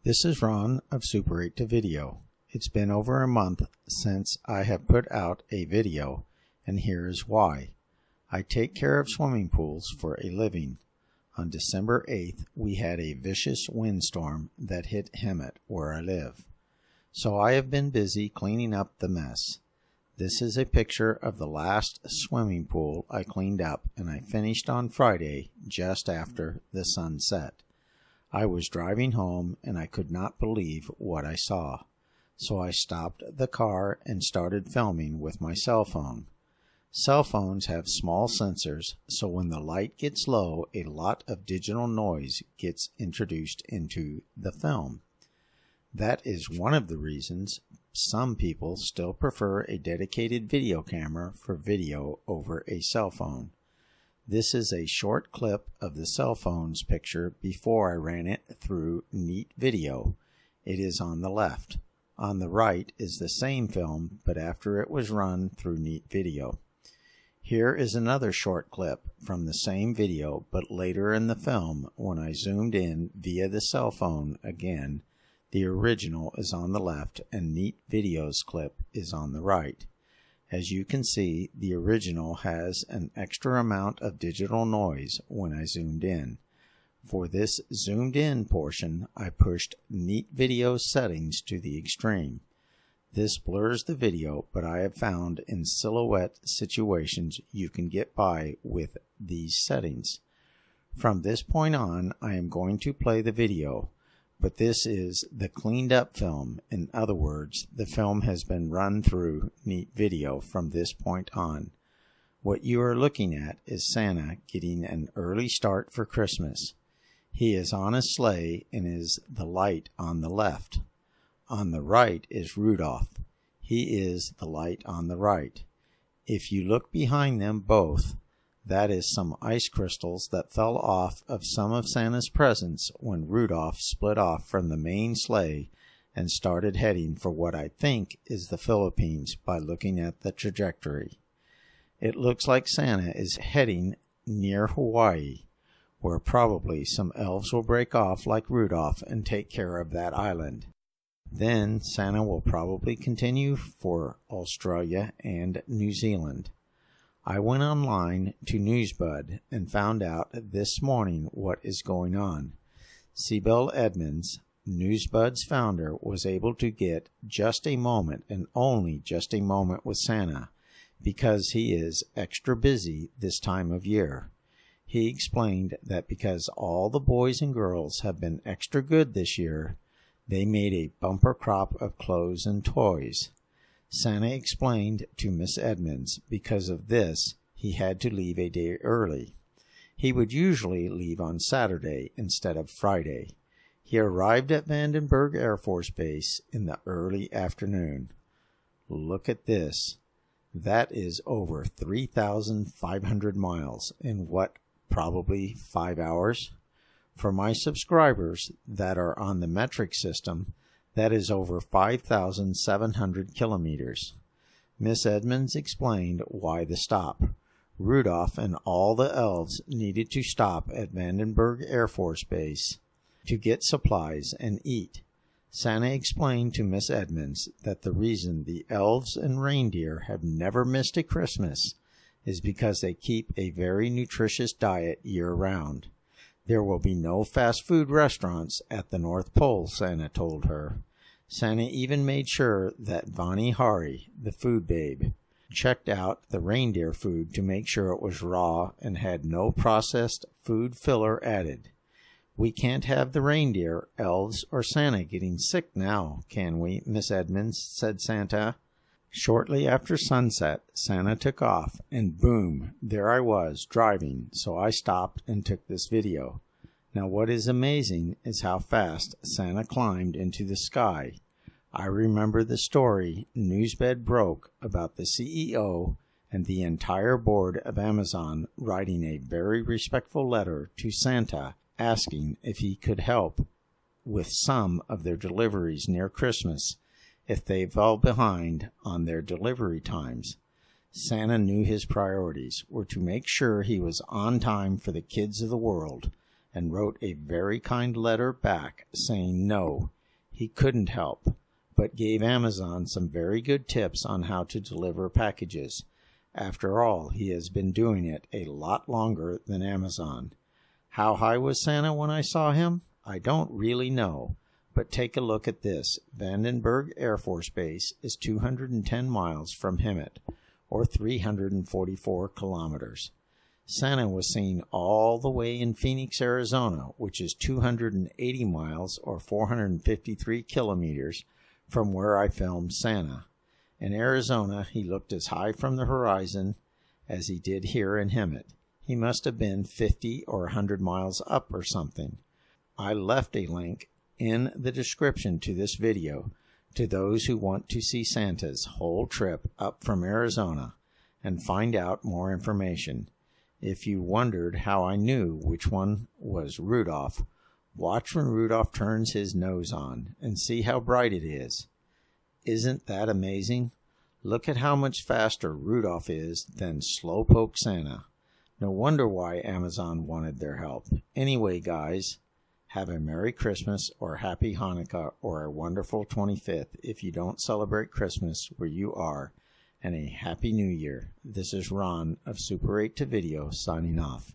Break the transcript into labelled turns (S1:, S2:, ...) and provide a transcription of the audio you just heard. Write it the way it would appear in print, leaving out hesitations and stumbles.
S1: This is Ron of Super 8 to Video. It's been over a month since I have put out a video, and here is why. I take care of swimming pools for a living. On December 8th, we had a vicious windstorm that hit Hemet, where I live. So I have been busy cleaning up the mess. This is a picture of the last swimming pool I cleaned up, and I finished on Friday just after the sun set. I was driving home and I could not believe what I saw. So I stopped the car and started filming with my cell phone. Cell phones have small sensors, so when the light gets low, a lot of digital noise gets introduced into the film. That is one of the reasons some people still prefer a dedicated video camera for video over a cell phone. This is a short clip of the cell phone's picture before I ran it through Neat Video. It is on the left. On the right is the same film, but after it was run through Neat Video. Here is another short clip from the same video, but later in the film when I zoomed in via the cell phone again. The original is on the left and Neat Video's clip is on the right. As you can see, the original has an extra amount of digital noise when I zoomed in. For this zoomed in portion, I pushed Neat Video's settings to the extreme. This blurs the video, but I have found in silhouette situations you can get by with these settings. From this point on, I am going to play the video. But this is the cleaned up film. In other words, the film has been run through Neat Video from this point on. What you are looking at is Santa getting an early start for Christmas. He is on a sleigh and is the light on the left. On the right is Rudolph. He is the light on the right. If you look behind them both, that is some ice crystals that fell off of some of Santa's presents when Rudolph split off from the main sleigh and started heading for what I think is the Philippines by looking at the trajectory. It looks like Santa is heading near Hawaii, where probably some elves will break off like Rudolph and take care of that island. Then Santa will probably continue for Australia and New Zealand. I went online to Newsbud and found out this morning what is going on. Sibel Edmonds, Newsbud's founder, was able to get just a moment and only just a moment with Santa because he is extra busy this time of year. He explained that because all the boys and girls have been extra good this year, they made a bumper crop of clothes and toys. Santa explained to Miss Edmonds because of this he had to leave a day early. He would usually leave on Saturday instead of Friday. He arrived at Vandenberg Air Force Base in the early afternoon. Look at this. That is over 3,500 miles in what, probably 5 hours? For my subscribers that are on the metric system, that is over 5,700 kilometers. Miss Edmonds explained why the stop. Rudolph and all the elves needed to stop at Vandenberg Air Force Base to get supplies and eat. Santa explained to Miss Edmonds that the reason the elves and reindeer have never missed a Christmas is because they keep a very nutritious diet year-round. There will be no fast food restaurants at the North Pole, Santa told her. Santa even made sure that Vani Hari, the food babe, checked out the reindeer food to make sure it was raw and had no processed food filler added. We can't have the reindeer, elves, or Santa getting sick now, can we, Miss Edmonds, said Santa. Shortly after sunset, Santa took off, and boom, there I was, driving, so I stopped and took this video. Now what is amazing is how fast Santa climbed into the sky. I remember the story Newsbed broke about the CEO and the entire board of Amazon writing a very respectful letter to Santa asking if he could help with some of their deliveries near Christmas if they fell behind on their delivery times. Santa knew his priorities were to make sure he was on time for the kids of the world, and wrote a very kind letter back saying no, he couldn't help, but gave Amazon some very good tips on how to deliver packages. After all, he has been doing it a lot longer than Amazon. How high was Santa when I saw him? I don't really know, but take a look at this. Vandenberg Air Force Base is 210 miles from Hemet, or 344 kilometers. Santa was seen all the way in Phoenix, Arizona, which is 280 miles or 453 kilometers from where I filmed Santa. In Arizona, he looked as high from the horizon as he did here in Hemet. He must have been 50 or 100 miles up or something. I left a link in the description to this video to those who want to see Santa's whole trip up from Arizona and find out more information. If you wondered how I knew which one was Rudolph, watch when Rudolph turns his nose on and see how bright it is. Isn't that amazing? Look at how much faster Rudolph is than Slowpoke Santa. No wonder why Amazon wanted their help. Anyway, guys, have a Merry Christmas or Happy Hanukkah or a wonderful 25th if you don't celebrate Christmas where you are, and a Happy New Year. This is Ron of Super 8 to Video signing off.